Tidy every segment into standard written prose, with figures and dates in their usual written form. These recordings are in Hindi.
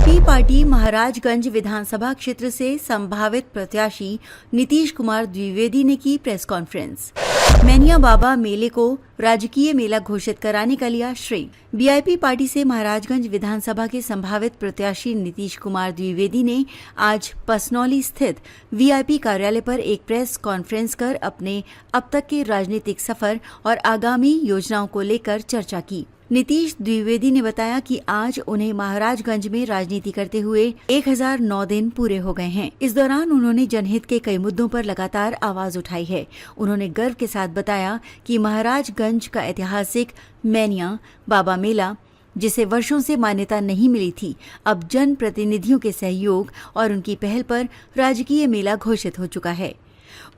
वीआईपी पार्टी महाराजगंज विधानसभा क्षेत्र से संभावित प्रत्याशी नीतीश कुमार द्विवेदी ने की प्रेस कॉन्फ्रेंस। मैनिया बाबा मेले को राजकीय मेला घोषित कराने का लिया श्रेय। वीआईपी पार्टी से महाराजगंज विधानसभा के संभावित प्रत्याशी नीतीश कुमार द्विवेदी ने आज पसनौली स्थित वीआईपी कार्यालय पर एक प्रेस कॉन्फ्रेंस कर अपने अब तक के राजनीतिक सफर और आगामी योजनाओं को लेकर चर्चा की। नीतीश द्विवेदी ने बताया कि आज उन्हें महाराजगंज में राजनीति करते हुए 1009 दिन पूरे हो गए हैं। इस दौरान उन्होंने जनहित के कई मुद्दों पर लगातार आवाज उठाई है। उन्होंने गर्व के साथ बताया कि महाराजगंज का ऐतिहासिक मैनिया बाबा मेला, जिसे वर्षों से मान्यता नहीं मिली थी, अब जन प्रतिनिधियों के सहयोग और उनकी पहल पर राजकीय मेला घोषित हो चुका है।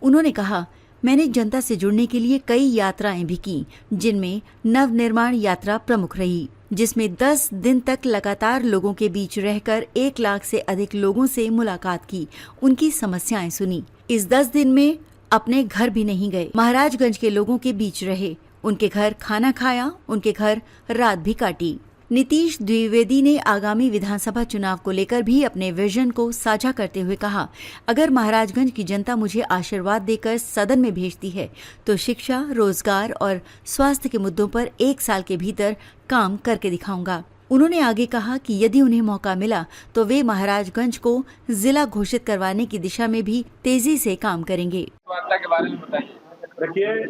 उन्होंने कहा, मैंने जनता से जुड़ने के लिए कई यात्राएं भी की, जिनमें नवनिर्माण यात्रा प्रमुख रही, जिसमें 10 दिन तक लगातार लोगों के बीच रहकर 1 लाख से अधिक लोगों से मुलाकात की, उनकी समस्याएं सुनी। इस 10 दिन में अपने घर भी नहीं गए, महाराजगंज के लोगों के बीच रहे, उनके घर खाना खाया, उनके घर रात भी काटी। नीतीश द्विवेदी ने आगामी विधानसभा चुनाव को लेकर भी अपने विजन को साझा करते हुए कहा, अगर महाराजगंज की जनता मुझे आशीर्वाद देकर सदन में भेजती है तो शिक्षा, रोजगार और स्वास्थ्य के मुद्दों पर 1 साल के भीतर काम करके दिखाऊंगा। उन्होंने आगे कहा कि यदि उन्हें मौका मिला तो वे महाराजगंज को जिला घोषित करवाने की दिशा में भी तेजी से काम करेंगे। देखिए,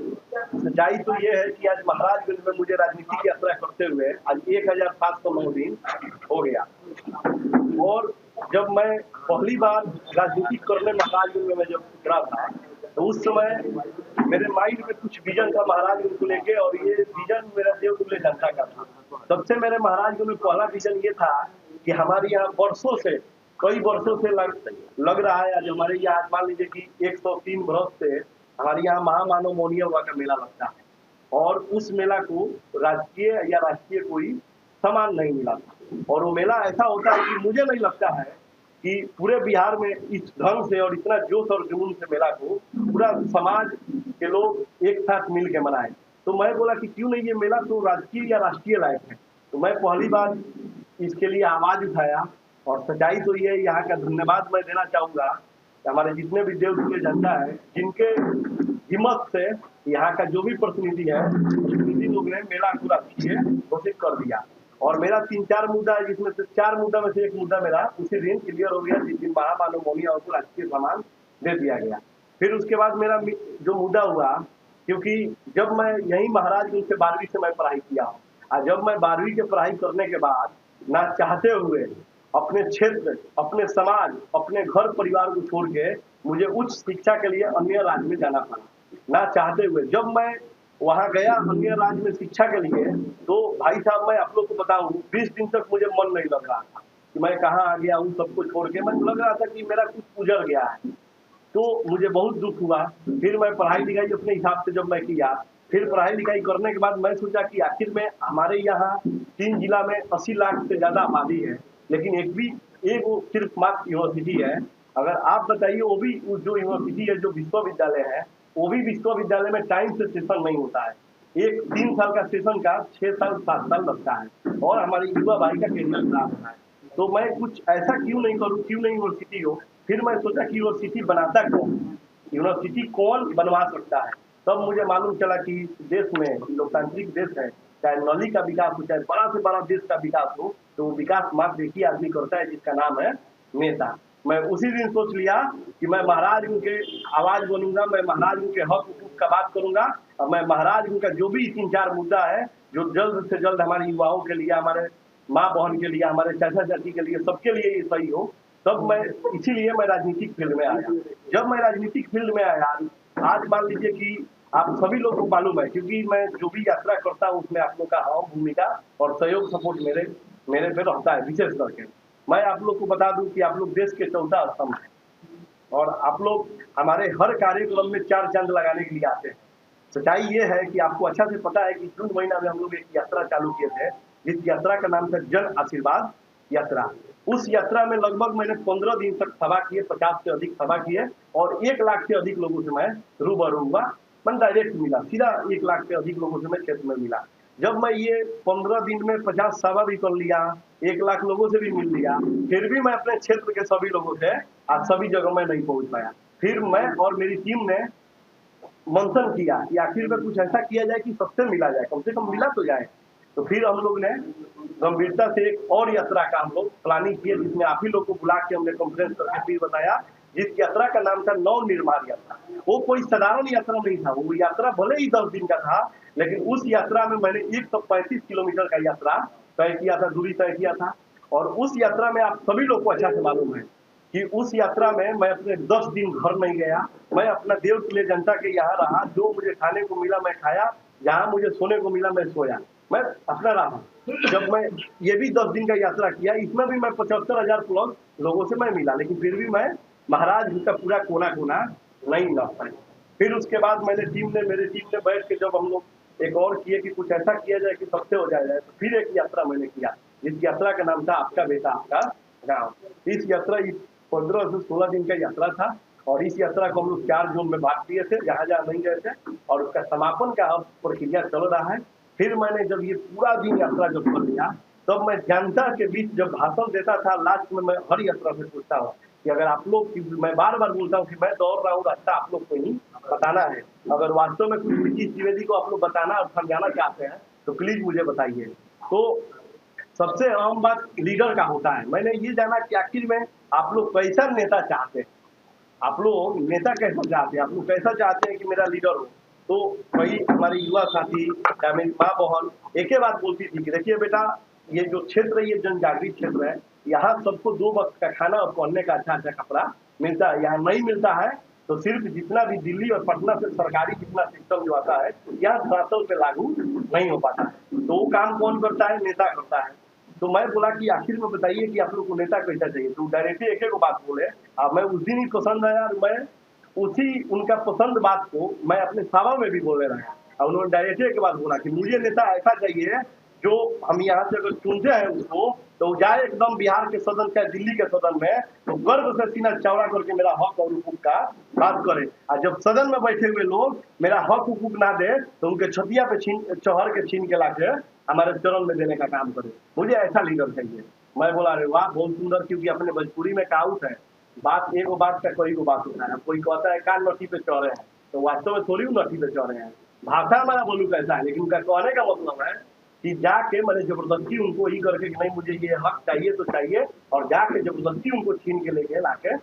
सच्चाई तो ये है कि आज महाराजगंज में मुझे राजनीति की यात्रा करते हुए आज 1709 दिन हो गया। और जब मैं पहली बार राजनीति करने महाराजगंज में जब उतरा था तो उस समय मेरे माइंड में कुछ विजन था महाराजगंज को लेके, और ये विजन मेरा देवतुल्य जनता का था। सबसे मेरे महाराजगंज में पहला विजन ये था कि हमारे यहाँ वर्षों से, कई वर्षों से लग रहा है, आज हमारे यहाँ मान लीजिए कि 103 वर्ष से हमारे यहाँ महामानव मोनिया हुआ का मेला लगता है, और उस मेला को राजकीय या राष्ट्रीय कोई सम्मान नहीं मिला था। और वो मेला ऐसा होता है कि मुझे नहीं लगता है कि पूरे बिहार में इस ढंग से और इतना जोश और जुनून से मेला को पूरा समाज के लोग एक साथ मिल के मनाए। तो मैं बोला कि क्यों नहीं, ये मेला तो राजकीय या राष्ट्रीय लायक है। तो मैं पहली बार इसके लिए आवाज उठाया, और सच्चाई तो ये यहाँ का धन्यवाद मैं देना चाहूंगा हमारे जितने भी देवतुल्य जनता है, जिनके हिम्मत से यहाँ का जो भी प्रतिनिधि है, प्रतिनिधि लोग ने मेला को राजकीय घोषित कर दिया। और मेरा 3-4 मुद्दा है, जिसमें से 4 मुद्दा में से एक मुद्दा मेरा उसी दिन क्लियर हो गया जिस दिन महामानव मोनिया को राजकीय सम्मान दे दिया गया। फिर उसके बाद मेरा जो मुद्दा हुआ, क्योंकि जब मैं यही महाराजगंज से 12वीं से मैं पढ़ाई किया, और जब मैं 12वीं की पढ़ाई करने के बाद ना चाहते हुए अपने क्षेत्र, अपने समाज, अपने घर परिवार को छोड़ के मुझे उच्च शिक्षा के लिए अन्य राज्य में जाना पड़ा, ना चाहते हुए। जब मैं वहां गया अन्य राज्य में शिक्षा के लिए, तो भाई साहब मैं आप लोग को बताऊं, 20 दिन तक मुझे मन नहीं लग रहा था कि मैं कहाँ आ गया हूँ सबको छोड़ के। मुझे लग रहा था कि मेरा कुछ उजड़ गया है, तो मुझे बहुत दुख हुआ। फिर मैं पढ़ाई लिखाई अपने हिसाब से जब मैं किया, फिर पढ़ाई लिखाई करने के बाद मैं सोचा कि आखिर में हमारे यहाँ 3 जिला में 80 लाख से ज्यादा आबादी है, लेकिन एक वो सिर्फ मात्र यूनिवर्सिटी है। अगर आप बताइए, वो भी जो यूनिवर्सिटी है, जो विश्वविद्यालय है, वो भी विश्वविद्यालय में टाइम से सेशन नहीं होता है। एक 3 साल का सेशन का 6 साल 7 साल लगता है, और हमारे युवा भाई का कैरियर खराब होता है। तो मैं कुछ ऐसा क्यों नहीं करूँ, क्यों नहीं यूनिवर्सिटी हो। फिर मैं सोचा कि यूनिवर्सिटी बनाता कौन, यूनिवर्सिटी कौन बनवा सकता है। तब मुझे मालूम चला कि देश में, लोकतांत्रिक देश है, चाहे नली का विकास हो, चाहे बड़ा से बड़ा देश का विकास हो, तो वो विकास मात्र एक ही आदमी करता है, जिसका नाम है नेता। मैं उसी दिन सोच लिया कि मैं महाराजगंज के आवाज बनूंगा, मैं महाराजगंज के हक हुकूक का बात करूंगा, और मैं महाराजगंज का जो भी 3-4 मुद्दा है, जो जल्द से जल्द हमारे युवाओं के लिए, हमारे माँ बहन के लिए, हमारे चाचा चाची के लिए, सबके लिए ये सही हो, तब मैं इसीलिए मैं राजनीतिक फील्ड में आया। जब मैं राजनीतिक फील्ड में आया, आज मान लीजिए कि आप सभी लोगों को मालूम है, क्योंकि मैं जो भी यात्रा करता हूँ उसमें आप लोग का भूमिका और सहयोग सपोर्ट मेरे पे रहता है। विशेष करके मैं आप लोग को बता दूं कि आप लोग देश के चौथा स्तंभ हैं, और आप लोग हमारे हर कार्यक्रम में 4 चांद लगाने के लिए आते हैं। सच्चाई ये है कि आपको अच्छा से पता है कि जून महीना में हम लोग एक यात्रा चालू किए थे, जिस यात्रा का नाम था जन आशीर्वाद यात्रा। उस यात्रा में लगभग मैंने 15 दिन तक सभा किए, 50 से अधिक सभा किए, और 1 लाख से अधिक लोगों से मैं रूबरू हुआ। मैं डायरेक्ट मिला, सीधा 1 लाख से अधिक लोगों से मैं क्षेत्र में मिला। जब मैं ये 15 दिन में 50 सभा भी कर लिया, 1 लाख लोगों से भी मिल लिया, फिर भी मैं अपने क्षेत्र के सभी लोगों से आज सभी जगह में नहीं पहुंच पाया। फिर मैं और मेरी टीम ने मंथन किया कि आखिर में कुछ ऐसा किया जाए कि सबसे मिला जाए, कम से कम मिला तो जाए। तो फिर हम लोग ने गंभीरता से एक और यात्रा का हम लोग प्लानिंग किए, जिसमें आप ही लोग को बुला के हमने कॉन्फ्रेंस करके फिर बताया, जिस यात्रा का नाम था नव निर्माण यात्रा। वो कोई साधारण यात्रा नहीं था, वो यात्रा भले ही 10 दिन का था, लेकिन उस यात्रा में मैंने 135 किलोमीटर का यात्रा तय किया था, दूरी तय किया था। और उस यात्रा में आप सभी लोग को अच्छा से मालूम है कि उस यात्रा में मैं अपने 10 दिन घर नहीं गया। मैं अपना देवतुल्य जनता के यहाँ रहा, जो मुझे खाने को मिला मैं खाया, जहाँ मुझे सोने को मिला मैं सोया, मैं अपना रहा। जब मैं ये भी 10 दिन का यात्रा किया, इसमें भी मैं 75,000 प्लस लोगों से मैं मिला, लेकिन फिर भी मैं महाराज का पूरा कोना कोना नहीं लग पाए। फिर उसके बाद मेरी टीम ने बैठ के जब हम लोग एक और किए कि कुछ ऐसा किया जाए कि सबसे हो जाए, तो फिर एक यात्रा मैंने किया, जिस यात्रा का नाम था आपका बेटा आपका गाँव। इस यात्रा 15 से 16 दिन का यात्रा था, और इस यात्रा को हम लोग 4 जोन में बांट दिए थे, जहाँ जहाँ नहीं गए थे, और उसका समापन का अब प्रक्रिया चल रहा है। फिर मैंने जब ये पूरा दिन यात्रा जब कर लिया, तब मैं जनता के बीच जब भाषण देता था, लास्ट में मैं हर यात्रा से पूछता हूँ कि अगर आप लोग, मैं बार बार बोलता हूँ कि मैं दौड़ रहा हूँ, रास्ता आप लोग को ही बताना है। अगर वास्तव में कुछ नीतीश द्विवेदी को आप लोग बताना और समझाना चाहते हैं तो प्लीज मुझे बताइए। तो सबसे अहम बात लीडर का होता है। मैंने ये जाना कि आखिर में आप लोग कैसा नेता चाहते हैं, आप लोग नेता कैसा चाहते हैं, आप लोग कैसा चाहते हैं कि मेरा लीडर हो। तो वही हमारे युवा साथी या मेरी माँ बहन एक ही बात बोलती थी कि देखिए बेटा, ये जो क्षेत्र है ये जनजागृत क्षेत्र है, यहाँ सबको 2 वक्त का खाना और पहनने का अच्छा अच्छा कपड़ा मिलता है। यहाँ नहीं मिलता है तो सिर्फ जितना भी दिल्ली और पटना से सरकारी जितना सिस्टम जो आता है, यहाँ धरातल पे लागू नहीं हो पाता है। तो वो काम कौन करता है? नेता करता है। तो मैं बोला कि आखिर में बताइए कि आप लोग को नेता कैसा चाहिए। तो डायरेक्टली एक एक बात बोले, अब मैं उस दिन ही पसंद आया और मैं उसी उनका पसंद बात को मैं अपने सभा में भी बोले रहा। और उन्होंने डायरेक्टली एक बात बोला कि मुझे नेता ऐसा चाहिए जो हम यहाँ से अगर चुनते हैं उसको, तो जाए एकदम बिहार के सदन चाहे दिल्ली के सदन में, तो गर्व से सीना चौड़ा करके मेरा हक और हुकूक का बात करे। और जब सदन में बैठे हुए लोग मेरा हक हुकूक ना दे तो उनके छतिया पे चौहर के छीन के लाके हमारे चरण में देने का काम करे। मुझे ऐसा लीडर चाहिए। मैं बोला अरे वाह बहुत सुंदर, क्योंकि अपने भोजपुरी में कहावत है, बात एगो बात का कई गो बात होता है। कोई कहता है कान नठी पे चढ़े हैं, तो वास्तव में थोड़ी नठी पे चढ़े हैं। भाषा हमारा बोलू कैसा है, लेकिन उनका कहने का मतलब है कि जाके मैंने जबरदस्ती उनको ही करके कि नहीं मुझे ये हक चाहिए तो चाहिए, और जाके जबरदस्ती उनको छीन के लेके लाके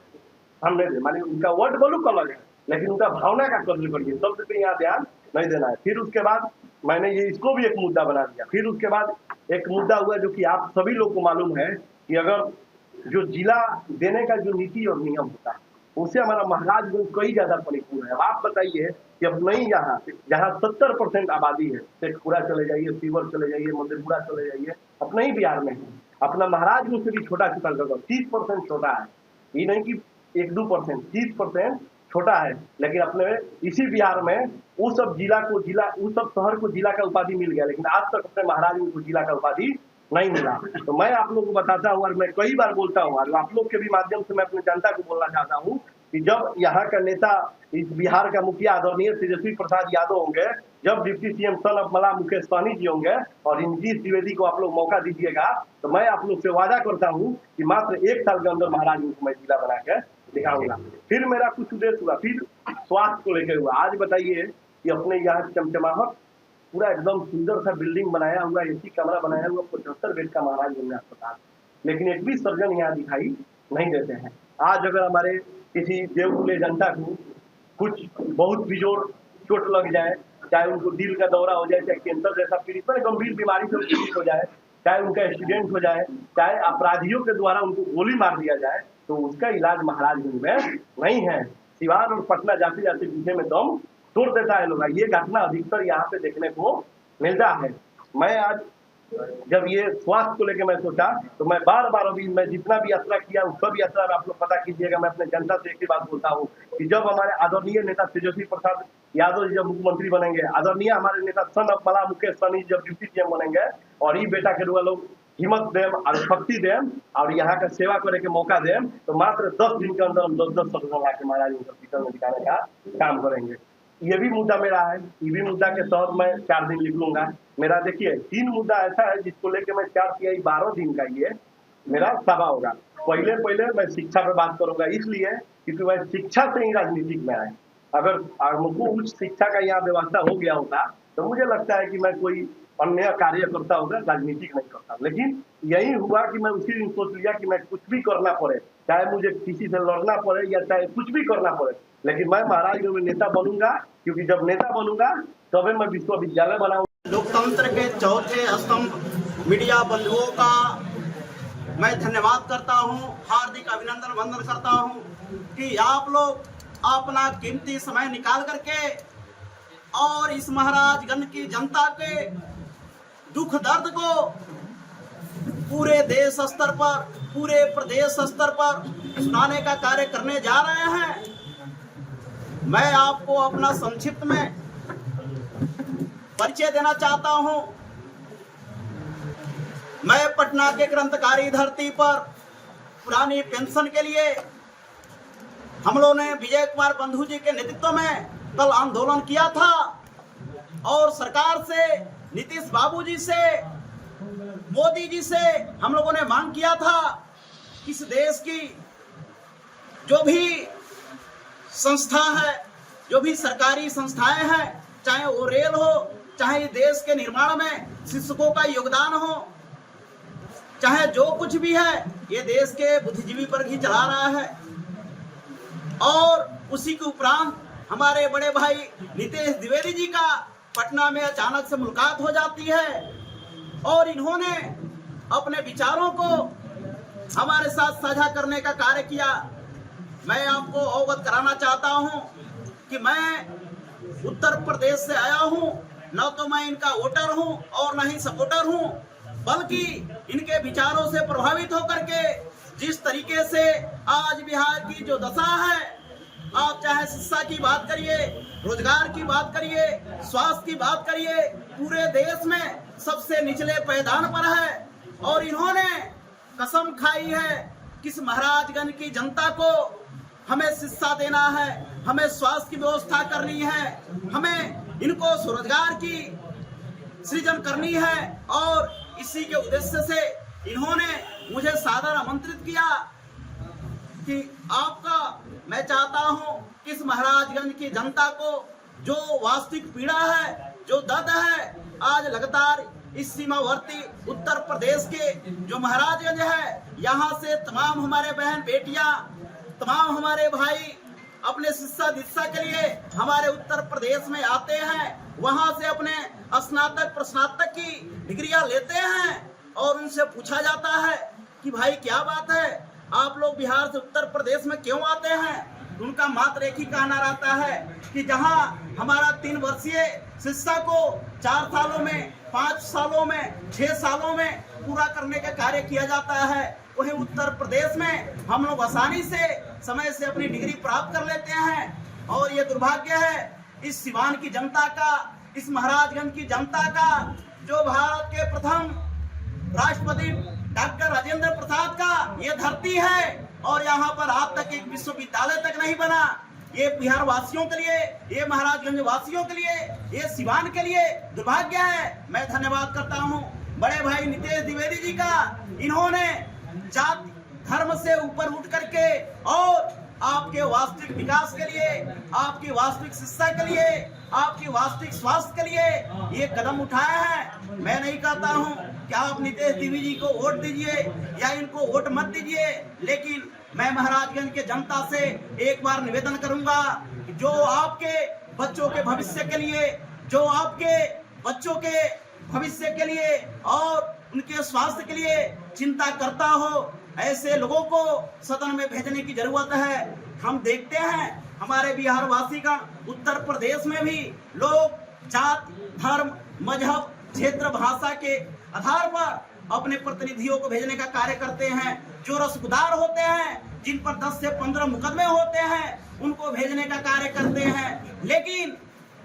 हमने दे। माने उनका वर्ड बोलू अलग है, लेकिन उनका भावना का कदर करिए, शब्द पे यहाँ ध्यान नहीं देना है। फिर उसके बाद मैंने ये इसको भी एक मुद्दा बना दिया। फिर उसके बाद एक मुद्दा हुआ जो कि आप सभी लोग को मालूम है कि अगर जो जिला देने का जो नीति और नियम होता है, उससे हमारा महाराजगंज कई ज्यादा परिपूर्ण है। अब आप बताइए कि अब नहीं यहाँ जहाँ 70% आबादी है, शेखपुरा चले जाइए, सीवर चले जाइए, मधेपुरा चले जाइए, अपने ही बिहार में है। अपना महाराजगंज से भी छोटा छोटा जगह 30% छोटा है, ये नहीं कि 1-2%, 30% छोटा है। लेकिन अपने इसी बिहार में उस सब जिला को जिला, उस सब शहर को जिला का उपाधि मिल गया, लेकिन आज तक अपने महाराजगंज को जिला का उपाधि नहीं मिला। तो मैं आप लोगों को बताता हूँ और मैं कई बार बोलता हूँ, और आप लोग के भी माध्यम से मैं अपनी जनता को बोलना चाहता हूँ कि जब यहाँ का नेता, इस बिहार का मुखिया आदरणीय तेजस्वी प्रसाद यादव होंगे, जब डिप्टी सीएम सन ऑफ मला मुकेश सहनी जी होंगे और नीतीश द्विवेदी को आप लोग मौका दीजिएगा, तो मैं आप लोग से वादा करता हूँ कि मात्र 1 साल के अंदर महाराजगंज को मैं जिला बना के दिखाऊंगा। फिर मेरा कुछ उद्देश्य हुआ, फिर स्वास्थ्य को लेकर हुआ। आज बताइए कि अपने यहाँ चमचमाहट पूरा एकदम सुंदर सा बिल्डिंग बनाया हुआ, एसी कमरा बनाया हुआ, 75 बेड का महाराजगंज अस्पताल, लेकिन एक भी सर्जन यहाँ दिखाई नहीं देते हैं। आज अगर हमारे किसी देवतुल्य जनता को कुछ बहुत बिजोड़ चोट लग जाए, चाहे उनको दिल का दौरा हो जाए, चाहे कैंसर जैसा पीड़ित गंभीर बीमारी से पीड़ित हो जाए, चाहे उनका एक्सीडेंट हो जाए, चाहे अपराधियों के द्वारा उनको गोली मार दिया जाए, तो उसका इलाज महाराजगंज में नहीं है। सिवान और पटना जाते जाते पीछे में दम तोड़ देता है लोग। ये घटना अधिकतर यहाँ पे देखने को मिलता है। मैं आज जब ये स्वास्थ्य को लेकर मैं सोचा, तो मैं बार बार अभी मैं जितना भी यात्रा किया उस सब यात्रा में आप लोग पता कीजिएगा, मैं अपने जनता से एक ही बात बोलता हूँ कि जब हमारे आदरणीय नेता तेजस्वी प्रसाद यादव जी जब मुख्यमंत्री बनेंगे, आदरणीय हमारे नेता सन ऑफ मला मुकेश सहनी जब डिप्टी सीएम बनेंगे, और ये बेटा के रुआ लोग हिम्मत देम और शक्ति देम और यहाँ का सेवा करे के मौका देम, तो मात्र 10 दिन के अंदर हम 10-10 सर्जन लाके महाराज हॉस्पिटल में दिखाने का काम करेंगे। ये भी मुद्दा मेरा है, ये भी मुद्दा के तहत मैं 4 दिन लिख लूंगा। मेरा देखिए 3 मुद्दा ऐसा है जिसको लेके मैं 4 तिहाई 12 दिन का ये मेरा सभा होगा। पहले मैं शिक्षा पे बात करूंगा, इसलिए क्योंकि मैं शिक्षा से ही राजनीतिक में आया। अगर हमको उच्च शिक्षा का यहाँ व्यवस्था हो गया होता तो मुझे लगता है कि मैं कोई अन्य कार्य करता होगा, राजनीतिक नहीं करता। लेकिन यही हुआ कि मैं उसी दिन सोच लिया कि मैं कुछ भी करना पड़े, चाहे मुझे किसी से लड़ना पड़े या चाहे कुछ भी करना पड़े, लेकिन मैं महाराजगंज में नेता बनूंगा, क्योंकि जब नेता बनूंगा तभी मैं विश्वविद्यालय बनाऊंगा। लोकतंत्र के चौथे स्तंभ मीडिया बंधुओं का मैं धन्यवाद करता हूं, हार्दिक अभिनंदन वंदन करता हूं कि आप लोग अपना कीमती समय निकाल करके और इस महाराजगंज की जनता के दुख दर्द को पूरे देश स्तर पर, पूरे प्रदेश स्तर पर सुनाने का कार्य करने जा रहे हैं। मैं आपको अपना संक्षिप्त में परिचय देना चाहता हूं। मैं पटना के क्रांतिकारी धरती पर पुरानी पेंशन के लिए हम लोगों ने विजय कुमार बंधु जी के नेतृत्व में कल आंदोलन किया था और सरकार से, नीतीश बाबू जी से, मोदी जी से हम लोगों ने मांग किया था कि इस देश की जो भी संस्था है, जो भी सरकारी संस्थाएं हैं, चाहे वो रेल हो, चाहे देश के निर्माण में शिक्षकों का योगदान हो, चाहे जो कुछ भी है, ये देश के बुद्धिजीवी पर ही चला रहा है। और उसी के उपरांत हमारे बड़े भाई नितेश द्विवेदी जी का पटना में अचानक से मुलाकात हो जाती है और इन्होंने अपने विचारों को हमारे साथ साझा करने का कार्य किया। मैं आपको अवगत कराना चाहता हूं कि मैं उत्तर प्रदेश से आया हूं, न तो मैं इनका वोटर हूं और न ही सपोर्टर हूं, बल्कि इनके विचारों से प्रभावित होकर के जिस तरीके से आज बिहार की जो दशा है, आप चाहे शिक्षा की बात करिए, रोजगार की बात करिए, स्वास्थ्य की बात करिए, पूरे देश में सबसे निचले पायदान पर है। और इन्होंने कसम खाई है कि इस महाराजगंज की जनता को हमें शिक्षा देना है, हमें स्वास्थ्य की व्यवस्था करनी है, हमें इनको स्वरोजगार की सृजन करनी है। और इसी के उद्देश्य से इन्होंने मुझे सादर आमंत्रित किया कि आपका, मैं चाहता हूं कि इस महाराजगंज की जनता को जो वास्तविक पीड़ा है, जो दर्द है, आज लगातार इस सीमावर्ती उत्तर प्रदेश के जो महाराजगंज है, यहाँ से तमाम हमारे बहन बेटियां, तमाम हमारे भाई अपने शिक्षा दीक्षा के लिए हमारे उत्तर प्रदेश में आते हैं, वहां से अपने स्नातक प्रस्नातक की डिग्रियां लेते हैं और उनसे पूछा जाता है कि भाई क्या बात है, आप लोग बिहार से उत्तर प्रदेश में क्यों आते हैं? उनका मात्र एक ही कहना रहता है कि जहां हमारा 3 वर्षीय शिक्षा को 4 सालों में, 5 सालों में, 6 सालों में पूरा करने का कार्य किया जाता है, वहीं उत्तर प्रदेश में हम लोग आसानी से समय से अपनी डिग्री प्राप्त कर लेते हैं। और ये दुर्भाग्य है इस सिवान की जनता का, इस महाराजगंज की जनता का, जो भारत के प्रथम राष्ट्रपति डॉक्टर राजेंद्र प्रसाद का ये धरती है और यहाँ पर आज तक एक विश्वविद्यालय तक नहीं बना। ये बिहार वासियों के लिए, ये महाराजगंज वासियों के लिए, ये सिवान के लिए दुर्भाग्य है। मैं धन्यवाद करता हूँ बड़े भाई नितेश द्विवेदी जी का। इन्होंने जाति धर्म से ऊपर उठ करके और आपके वास्तविक विकास के लिए, आपकी वास्तविक शिक्षा के लिए, आपकी वास्तविक स्वास्थ्य के लिए ये कदम उठाया है। मैं नहीं कहता हूं कि आप नितेश द्विवेदी जी को वोट दीजिए या इनको वोट मत दीजिए, लेकिन मैं महाराजगंज के जनता से एक बार निवेदन करूंगा कि जो आपके बच्चों के भविष्य के लिए, जो आपके बच्चों के भविष्य के लिए और उनके स्वास्थ्य के लिए चिंता करता हो, ऐसे लोगों को सदन में भेजने की जरूरत है। हम देखते हैं हमारे बिहार वासीगण उत्तर प्रदेश में भी लोग जात, धर्म, मजहब, क्षेत्र, भाषा के आधार पर अपने प्रतिनिधियों को भेजने का कार्य करते हैं। जो रसगुदार होते हैं, जिन पर 10 से 15 मुकदमे होते हैं, उनको भेजने का कार्य करते हैं। लेकिन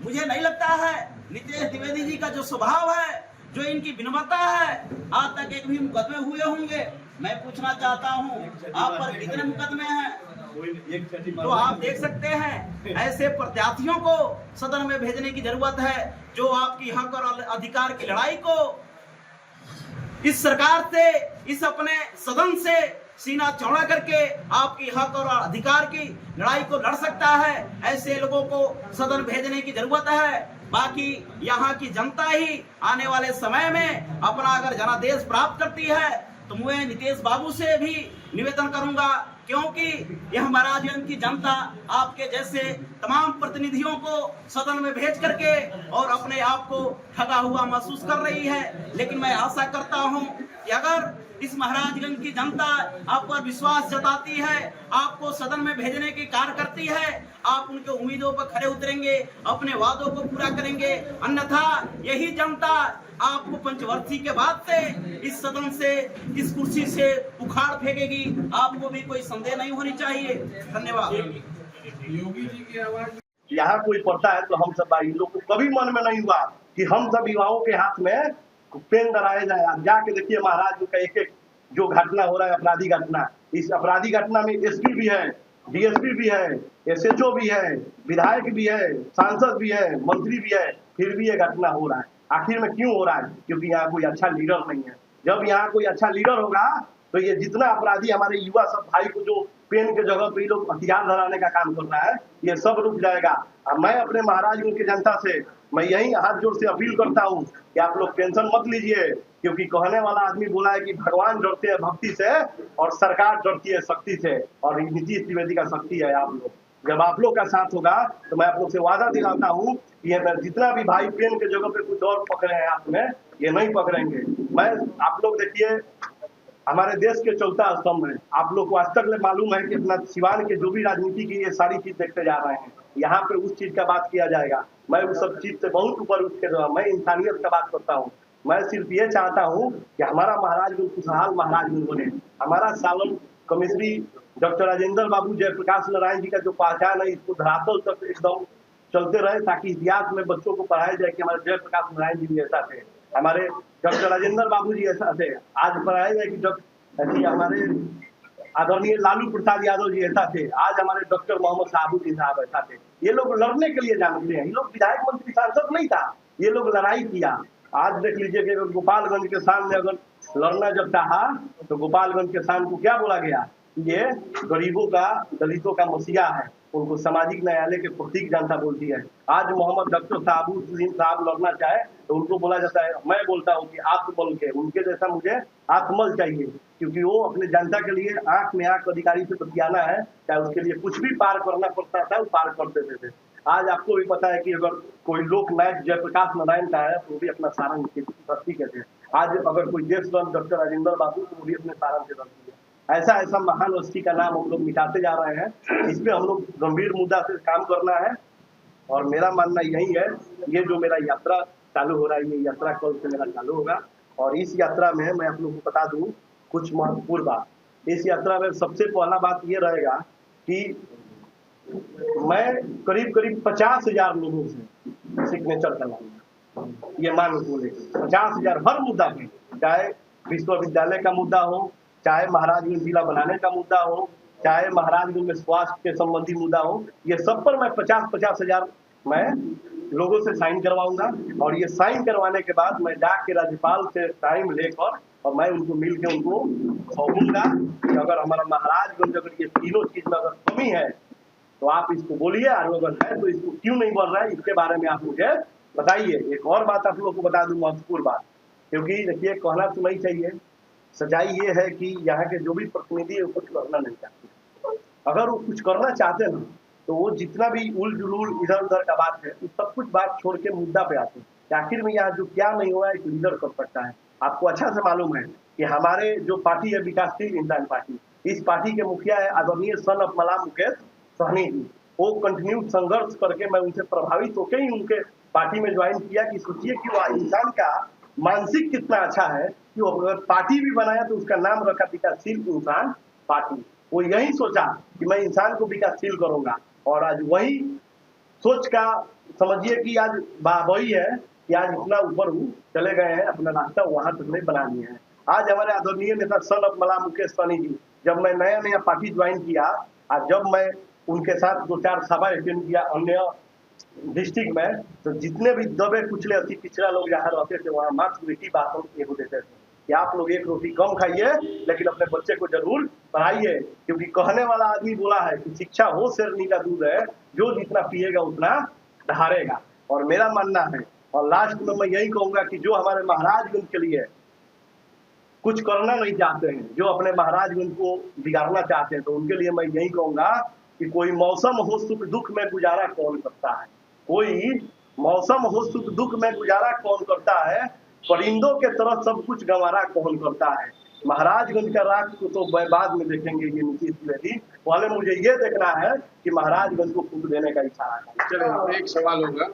मुझे नहीं लगता है नितेश द्विवेदी जी का जो स्वभाव है, जो इनकी विनम्रता है, आज तक एक भी मुकदमे हुए होंगे। मैं पूछना चाहता हूँ आप पर कितने मुकदमे हैं? तो आप देख सकते हैं ऐसे प्रत्याशियों को सदन में भेजने की जरूरत है जो आपकी हक और अधिकार की लड़ाई को इस सरकार से, इस अपने सदन से सीना चौड़ा करके आपकी हक और अधिकार की लड़ाई को लड़ सकता है। ऐसे लोगों को सदन भेजने की जरूरत है। बाकी यहाँ की जनता ही आने वाले समय में अपना अगर जनादेश प्राप्त करती है तो मैं नीतीश बाबू से भी निवेदन करूंगा, क्योंकि यह महाराजगंज की जनता आपके जैसे तमाम प्रतिनिधियों को सदन में भेज करके और अपने आप को ठगा हुआ महसूस कर रही है। लेकिन मैं आशा करता हूं कि अगर इस महाराजगंज की जनता आप पर विश्वास जताती है, आपको सदन में भेजने की कार्य करती है, आप उनके उम्मीदों पर खरे उतरेंगे, अपने वादों को पूरा करेंगे। अन्यथा यही जनता आपको पंचवर्षीय के बाद से इस सदन से, इस कुर्सी से उखाड़ फेंकेगी। आपको भी कोई संदेह नहीं होनी चाहिए। धन्यवाद। योगी जी की आवाज यहाँ कोई पढ़ता है तो हम सब भाई लोग को कभी मन में नहीं हुआ कि हम सब युवाओं के हाथ में पेन डराया जाए। आप जाके देखिए महाराज का एक एक जो घटना हो रहा है, अपराधी घटना, इस अपराधी घटना में एसपी भी है, डीएसपी भी है, एसएचओ भी है, विधायक भी है, सांसद भी है, मंत्री भी है, फिर भी ये घटना हो रहा है। आखिर में क्यों हो रहा है? क्योंकि यहाँ कोई अच्छा लीडर नहीं है। जब यहाँ कोई अच्छा लीडर होगा तो ये जितना अपराधी हमारे युवा सब भाई को जो पेन के जगह पे लोग हथियार धराने का काम कर रहा है, ये सब रुक जाएगा। और मैं अपने महाराजगंज की जनता से मैं यही हाथ जोड़ से अपील करता हूँ कि आप लोग टेंशन मत लीजिए, क्योंकि कहने वाला आदमी बोला है कि भगवान डरते हैं भक्ति से और सरकार डरती है शक्ति से, और नीतीश द्विवेदी का शक्ति है आप लोग। जब आप लोग का साथ होगा तो मैं आप लोग से वादा दिलाता हूँ कि जितना भी भाई पेन के जगह पे कुछ और पकड़े हैं हाथ में, ये नहीं पकड़ेंगे। मैं आप लोग देखिए हमारे देश के चौथा स्तंभ है। आप लोग को आज तक मालूम है कि अपना सिवान के जो भी राजनीति की ये सारी चीज देखते जा रहे हैं, यहाँ पे उस चीज का बात किया जाएगा। मैं उस सब चीज से बहुत ऊपर उठ के मैं इंसानियत का बात करता हूँ। मैं सिर्फ ये चाहता हूँ कि हमारा महाराजगंज खुशहाल महाराजगंज बने। हमारा सालन कमिश्नरी डॉक्टर राजेंद्र बाबू जयप्रकाश नारायण जी का जो पहचान है, इसको धरातल तक एकदम चलते रहे, ताकि इतिहास में बच्चों को पढ़ाया जाए कि हमारे जयप्रकाश नारायण जी भी ऐसा थे, हमारे डॉक्टर राजेंद्र बाबू जी ऐसा थे। आज पढ़ाया जाए कि हमारे आदरणीय लालू प्रसाद यादव जी ऐसा थे, आज हमारे डॉक्टर मोहम्मद साहबुद्दीन साहब ऐसा थे। ये लोग लड़ने के लिए जानते हैं। ये लोग विधायक मंत्री सांसद नहीं था, ये लोग लड़ाई किया। आज देख लीजिए कि अगर गोपालगंज के सामने अगर लड़ना जब चाहा तो गोपालगंज के शान को क्या बोला गया? ये गरीबों का, दलितों का मसीहा है, उनको सामाजिक न्यायालय के प्रतीक जनता बोलती है। आज मोहम्मद डॉक्टर साहबुद्दीन साहब लड़ना चाहे तो उनको बोला जाता है, मैं बोलता हूँ कि आत्मबल के उनके जैसा मुझे आत्मबल चाहिए, क्योंकि वो अपने जनता के लिए आंख में आंख अधिकारी से बतियाना है, चाहे उसके लिए कुछ भी पार करना पड़ता था वो पार कर देते थे। आज आपको भी पता है कि अगर कोई लोक नायक जयप्रकाश नारायण का है तो वो भी अपना सारण की धरती कहते हैं। आज अगर कोई देश डॉक्टर राजेंद्र बाबू तो वो भी अपने सारण से धरती है। ऐसा ऐसा महान हस्ती का नाम हम लोग मिटाते जा रहे हैं। इस पे हम लोग गंभीर मुद्दा से काम करना है, और मेरा मानना यही है, ये जो मेरा यात्रा चालू हो रहा है, ये यात्रा कल से मेरा चालू होगा। और इस यात्रा में मैं आप लोगों को बता दूं कुछ महत्वपूर्ण बात। इस यात्रा में सबसे पहला बात ये रहेगा कि मैं करीब 50,000 लोगों से सिग्नेचर करवाऊंगा। ये मान बोले 50,000 हर मुद्दा पे, चाहे विश्वविद्यालय का मुद्दा हो, चाहे महाराजगंज जिला बनाने का मुद्दा हो, चाहे महाराजगंज में स्वास्थ्य के संबंधी मुद्दा हो, ये सब पर मैं 50,000 मैं लोगों से साइन करवाऊंगा। और ये साइन करवाने के बाद मैं जाके राज्यपाल से टाइम लेकर और मैं उनको मिल के उनको सौंपूंगा कि अगर हमारा महाराजगंज अगर ये तीनों चीज में अगर कमी है तो आप इसको बोलिए, और अगर है तो इसको क्यों नहीं बढ़ रहा है इसके बारे में आप मुझे बताइए। एक और बात आप लोग को बता दूं, महत्वपूर्ण बात, क्योंकि देखिए कहना तो नहीं चाहिए, सच्चाई ये है कि यहाँ के जो भी प्रतिनिधि है वो कुछ करना नहीं चाहते। अगर वो कुछ करना चाहते ना तो वो जितना भी उल जुलूल इधर उधर का बात है, वो सब कुछ बात छोड़ के मुद्दा पे आते हैं कि आखिर में यहाँ जो क्या नहीं हुआ है एक लीडर कर सकता है। आपको अच्छा से मालूम है कि हमारे जो पार्टी है विकासशील इंसान पार्टी, इस पार्टी के मुखिया है आदरणीय सन ऑफ मलाम मुकेश सहनी जी। वो कंटिन्यू संघर्ष करके मैं उनसे प्रभावित होकर ही उनके पार्टी में ज्वाइन किया कि सोचिए कि वो इंसान का मानसिक कितना अच्छा है कि वो अगर पार्टी भी बनाया तो उसका नाम रखा विकासशील इंसान पार्टी। वो यही सोचा कि मैं इंसान को विकासशील करूंगा, और आज वही सोच का समझिए कि आज वही है कि आज इतना ऊपर चले गए हैं, अपना रास्ता वहां तक नहीं बना लिए हैं। आज हमारे आदरणीय नेता सन ऑफ मलाम मुकेश सहनी जी, जब मैं नया पार्टी ज्वाइन किया, आज जब मैं उनके साथ 2-4 सभा अटेंड किया अन्य डिस्ट्रिक्ट में, तो जितने भी दबे कुचले अति पिछड़ा लोग जहाँ रहते थे वहाँ मात्र बेटी बात हम एगो देते थे कि आप लोग एक रोटी कम खाइए लेकिन अपने बच्चे को जरूर पढ़ाइए, क्योंकि कहने वाला आदमी बोला है कि शिक्षा वो शेर नीला दूध है जो जितना पिएगा उतना ढारेगा। और मेरा मानना है, और लास्ट में मैं यही कहूंगा कि जो हमारे महाराजगंज के लिए कुछ करना नहीं चाहते हैं, जो अपने महाराजगंज को बिगाड़ना चाहते हैं, तो उनके लिए मैं यही कहूंगा कि कोई मौसम हो सुख दुख में गुजारा कौन करता है, कोई मौसम हो सुख दुख में गुजारा कौन करता है, परिंदों के तरह सब कुछ गंवारा कौन करता है। महाराजगंज का राख को तो बाद में देखेंगे ये नीतीश द्विवेदी वाले, मुझे ये देखना है कि महाराजगंज को फूट देने का इशारा है। चलो एक सवाल होगा।